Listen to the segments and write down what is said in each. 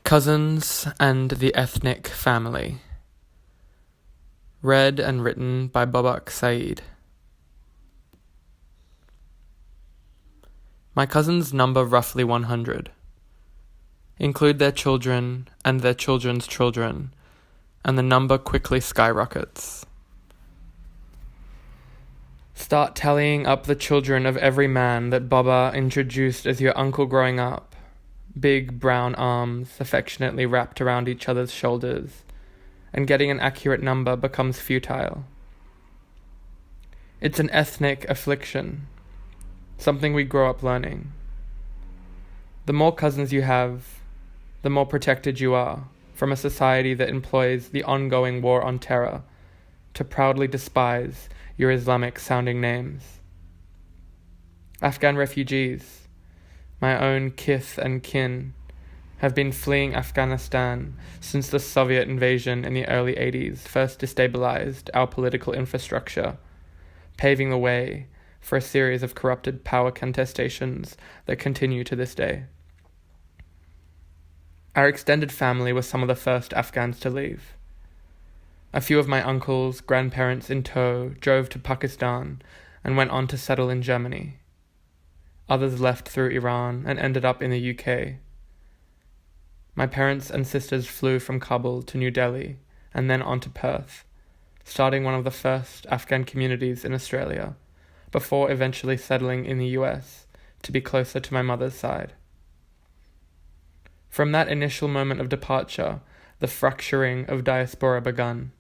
Cousins and the Ethnic Family. Read and written by Bobuq Said. My cousins number roughly 100. Include their children and their children's children, and the number quickly skyrockets. Start tallying up the children of every man that Baba introduced as your uncle growing up. Big brown arms affectionately wrapped around each other's shoulders, and getting an accurate number becomes futile. It's an ethnic affliction, something we grow up learning. The more cousins you have, the more protected you are from a society that employs the ongoing war on terror to proudly despise your Islamic-sounding names. Afghan refugees, my own kith and kin, have been fleeing Afghanistan since the Soviet invasion in the early 80s first destabilized our political infrastructure, paving the way for a series of corrupted power contestations that continue to this day. Our extended family was some of the first Afghans to leave. A few of my uncles, grandparents in tow, drove to Pakistan and went on to settle in Germany. Others left through Iran and ended up in the UK. My parents and sisters flew from Kabul to New Delhi and then on to Perth, starting one of the first Afghan communities in Australia, before eventually settling in the US to be closer to my mother's side. From that initial moment of departure, the fracturing of diaspora begun.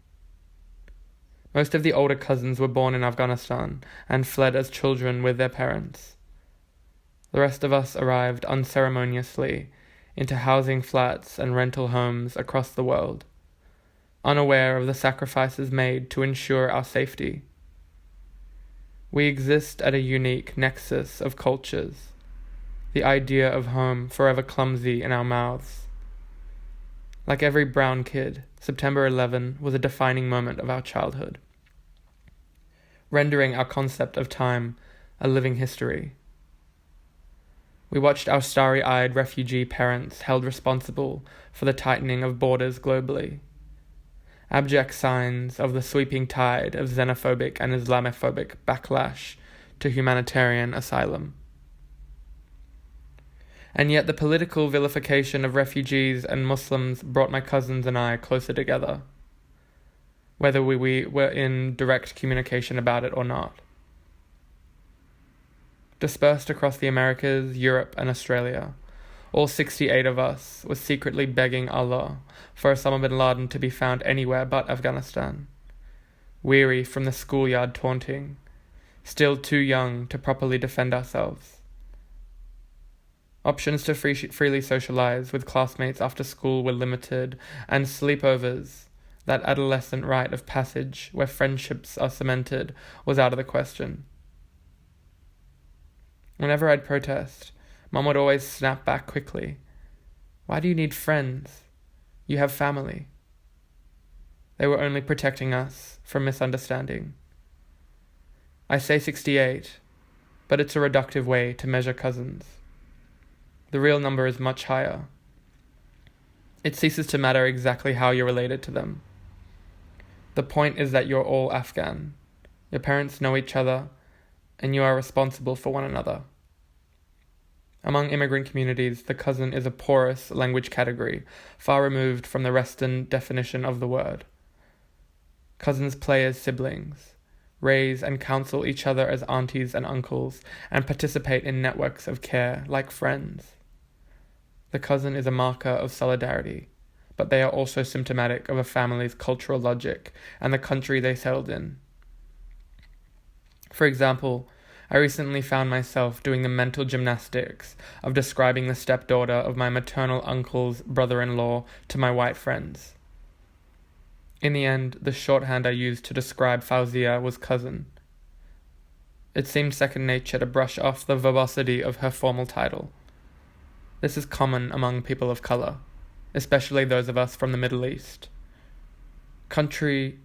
Most of the older cousins were born in Afghanistan and fled as children with their parents. The rest of us arrived unceremoniously into housing flats and rental homes across the world, unaware of the sacrifices made to ensure our safety. We exist at a unique nexus of cultures, the idea of home forever clumsy in our mouths. Like every brown kid, September 11 was a defining moment of our childhood, rendering our concept of time a living history. We watched our starry-eyed refugee parents held responsible for the tightening of borders globally, abject signs of the sweeping tide of xenophobic and Islamophobic backlash to humanitarian asylum. And yet the political vilification of refugees and Muslims brought my cousins and I closer together, whether we were in direct communication about it or not. Dispersed across the Americas, Europe, and Australia, all 68 of us were secretly begging Allah for Osama bin Laden to be found anywhere but Afghanistan, weary from the schoolyard taunting, still too young to properly defend ourselves. Options to freely socialize with classmates after school were limited, and sleepovers, that adolescent rite of passage where friendships are cemented, was out of the question. Whenever I'd protest, Mum would always snap back quickly. Why do you need friends? You have family. They were only protecting us from misunderstanding. I say 68, but it's a reductive way to measure cousins. The real number is much higher. It ceases to matter exactly how you're related to them. The point is that you're all Afghan. Your parents know each other, and you are responsible for one another. Among immigrant communities, the cousin is a porous language category, far removed from the Western definition of the word. Cousins play as siblings, raise and counsel each other as aunties and uncles, and participate in networks of care like friends. The cousin is a marker of solidarity, but they are also symptomatic of a family's cultural logic and the country they settled in. For example, I recently found myself doing the mental gymnastics of describing the stepdaughter of my maternal uncle's brother-in-law to my white friends. In the end, the shorthand I used to describe Fauzia was cousin. It seemed second nature to brush off the verbosity of her formal title. This is common among people of color, especially those of us from the Middle East. Cousin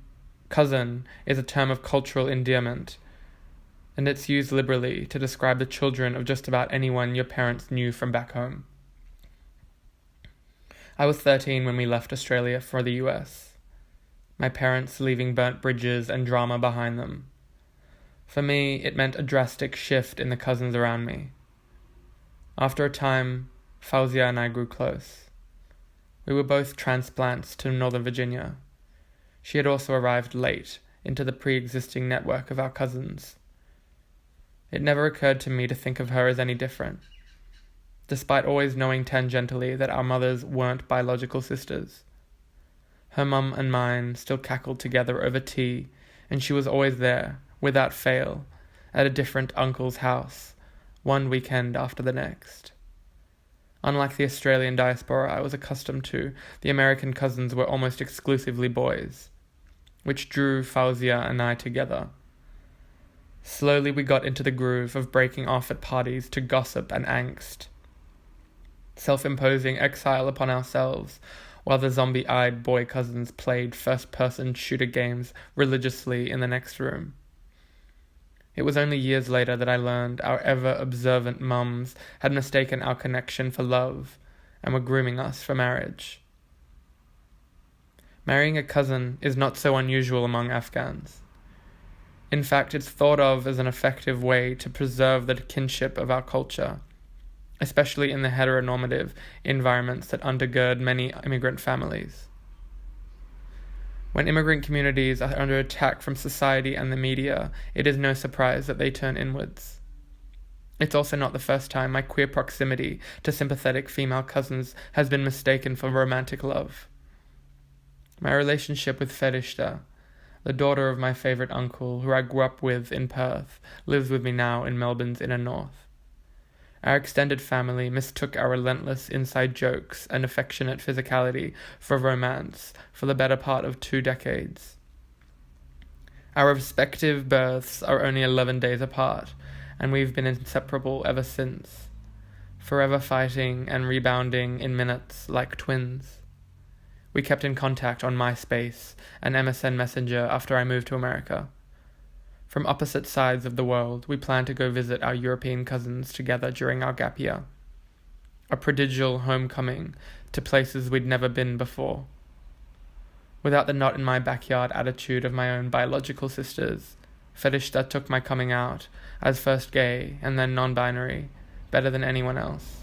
is a term of cultural endearment, and it's used liberally to describe the children of just about anyone your parents knew from back home. I was 13 when we left Australia for the US, my parents leaving burnt bridges and drama behind them. For me, it meant a drastic shift in the cousins around me. After a time, Fauzia and I grew close. We were both transplants to Northern Virginia. She had also arrived late into the pre-existing network of our cousins. It never occurred to me to think of her as any different, despite always knowing tangentially that our mothers weren't biological sisters. Her mum and mine still cackled together over tea, and she was always there, without fail, at a different uncle's house, one weekend after the next. Unlike the Australian diaspora I was accustomed to, the American cousins were almost exclusively boys, which drew Fauzia and I together. Slowly we got into the groove of breaking off at parties to gossip and angst, self-imposing exile upon ourselves, while the zombie-eyed boy cousins played first-person shooter games religiously in the next room. It was only years later that I learned our ever-observant mums had mistaken our connection for love and were grooming us for marriage. Marrying a cousin is not so unusual among Afghans. In fact, it's thought of as an effective way to preserve the kinship of our culture, especially in the heteronormative environments that undergird many immigrant families. When immigrant communities are under attack from society and the media, it is no surprise that they turn inwards. It's also not the first time my queer proximity to sympathetic female cousins has been mistaken for romantic love. My relationship with Ferishta, the daughter of my favourite uncle, who I grew up with in Perth, lives with me now in Melbourne's inner north. Our extended family mistook our relentless inside jokes and affectionate physicality for romance for the better part of 2 decades. Our respective births are only 11 days apart, and we've been inseparable ever since, forever fighting and rebounding in minutes like twins. We kept in contact on MySpace and MSN Messenger after I moved to America. From opposite sides of the world, we plan to go visit our European cousins together during our gap year. A prodigal homecoming to places we'd never been before. Without the not in my backyard attitude of my own biological sisters, Ferishta took my coming out as first gay and then non-binary better than anyone else.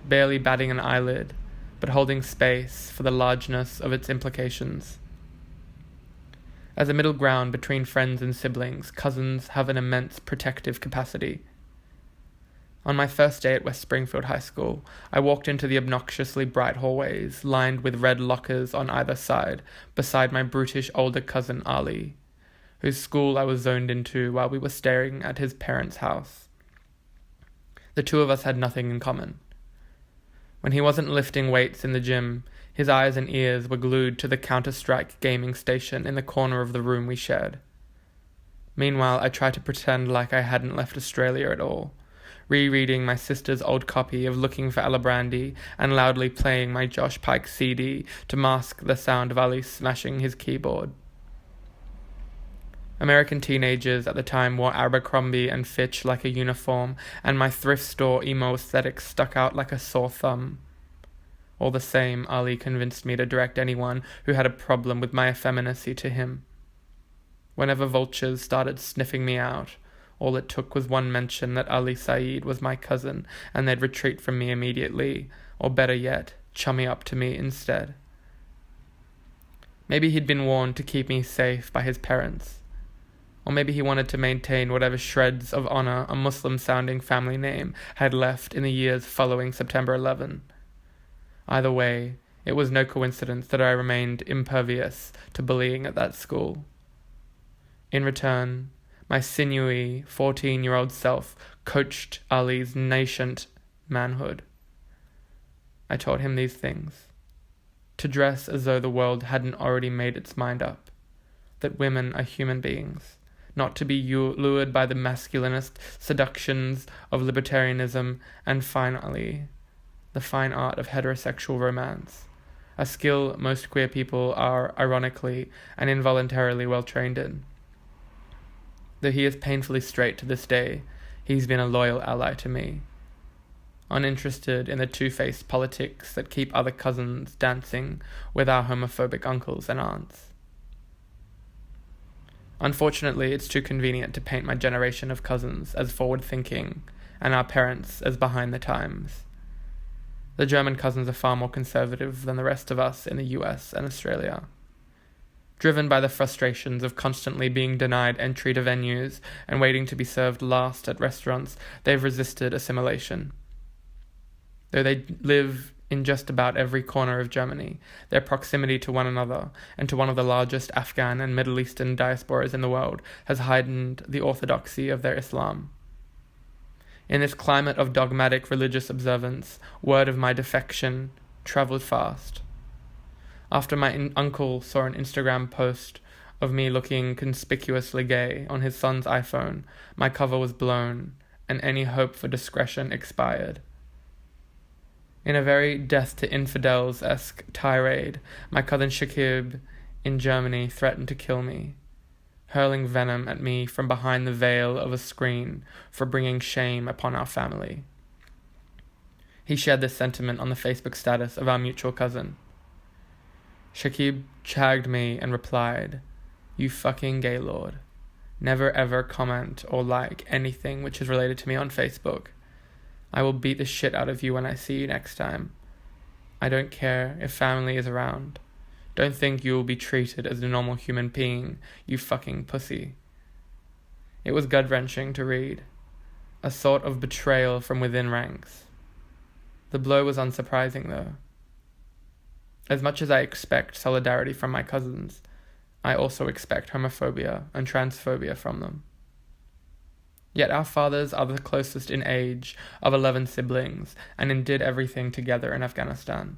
Barely batting an eyelid, but holding space for the largeness of its implications. As a middle ground between friends and siblings, cousins have an immense protective capacity. On my first day at West Springfield High School, I walked into the obnoxiously bright hallways, lined with red lockers on either side, beside my brutish older cousin Ali, whose school I was zoned into while we were staring at his parents' house. The two of us had nothing in common. When he wasn't lifting weights in the gym, his eyes and ears were glued to the Counter-Strike gaming station in the corner of the room we shared. Meanwhile, I tried to pretend like I hadn't left Australia at all, rereading my sister's old copy of Looking for Alibrandi and loudly playing my Josh Pike CD to mask the sound of Ali smashing his keyboard. American teenagers at the time wore Abercrombie and Fitch like a uniform, and my thrift store emo aesthetic stuck out like a sore thumb. All the same, Ali convinced me to direct anyone who had a problem with my effeminacy to him. Whenever vultures started sniffing me out, all it took was one mention that Ali Saeed was my cousin, and they'd retreat from me immediately, or better yet, chummy up to me instead. Maybe he'd been warned to keep me safe by his parents. Or maybe he wanted to maintain whatever shreds of honor a Muslim-sounding family name had left in the years following September 11. Either way, it was no coincidence that I remained impervious to bullying at that school. In return, my sinewy 14-year-old self coached Ali's nascent manhood. I taught him these things. To dress as though the world hadn't already made its mind up. That women are human beings. Not to be lured by the masculinist seductions of libertarianism, and finally, the fine art of heterosexual romance, a skill most queer people are ironically and involuntarily well trained in. Though he is painfully straight to this day, he's been a loyal ally to me. uninterested in the two-faced politics that keep other cousins dancing with our homophobic uncles and aunts. Unfortunately, it's too convenient to paint my generation of cousins as forward-thinking and our parents as behind the times. The German cousins are far more conservative than the rest of us in the US and Australia. Driven by the frustrations of constantly being denied entry to venues and waiting to be served last at restaurants, they've resisted assimilation. Though they live in just about every corner of Germany, their proximity to one another and to one of the largest Afghan and Middle Eastern diasporas in the world has heightened the orthodoxy of their Islam. In this climate of dogmatic religious observance, word of my defection travelled fast. After my uncle saw an Instagram post of me looking conspicuously gay on his son's iPhone, my cover was blown, and any hope for discretion expired. In a very death-to-infidels-esque tirade, my cousin Shakib in Germany threatened to kill me, hurling venom at me from behind the veil of a screen for bringing shame upon our family. He shared this sentiment on the Facebook status of our mutual cousin. Shakib tagged me and replied, "You fucking gaylord. Never ever comment or like anything which is related to me on Facebook. I will beat the shit out of you when I see you next time. I don't care if family is around. Don't think you will be treated as a normal human being, you fucking pussy." It was gut-wrenching to read. A sort of betrayal from within ranks. The blow was unsurprising, though. As much as I expect solidarity from my cousins, I also expect homophobia and transphobia from them. Yet our fathers are the closest in age of 11 siblings and did everything together in Afghanistan.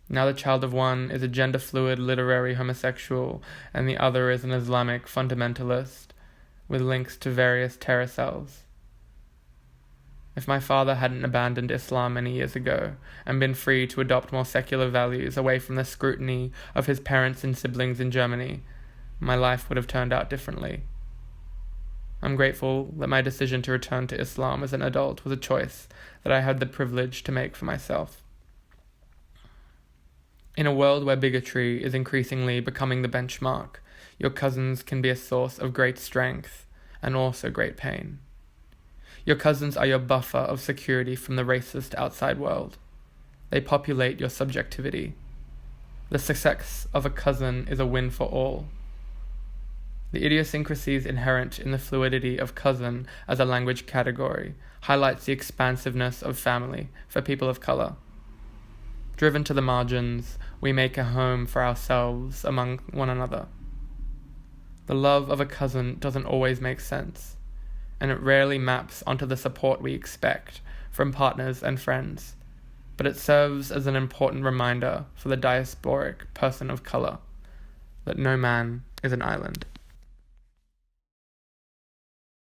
Now the child of one is a gender-fluid literary homosexual and the other is an Islamic fundamentalist with links to various terror cells. If my father hadn't abandoned Islam many years ago and been free to adopt more secular values away from the scrutiny of his parents and siblings in Germany, my life would have turned out differently. I'm grateful that my decision to return to Islam as an adult was a choice that I had the privilege to make for myself. In a world where bigotry is increasingly becoming the benchmark, your cousins can be a source of great strength and also great pain. Your cousins are your buffer of security from the racist outside world. They populate your subjectivity. The success of a cousin is a win for all. The idiosyncrasies inherent in the fluidity of cousin as a language category highlights the expansiveness of family for people of color. Driven to the margins, we make a home for ourselves among one another. The love of a cousin doesn't always make sense, and it rarely maps onto the support we expect from partners and friends, but it serves as an important reminder for the diasporic person of color that no man is an island.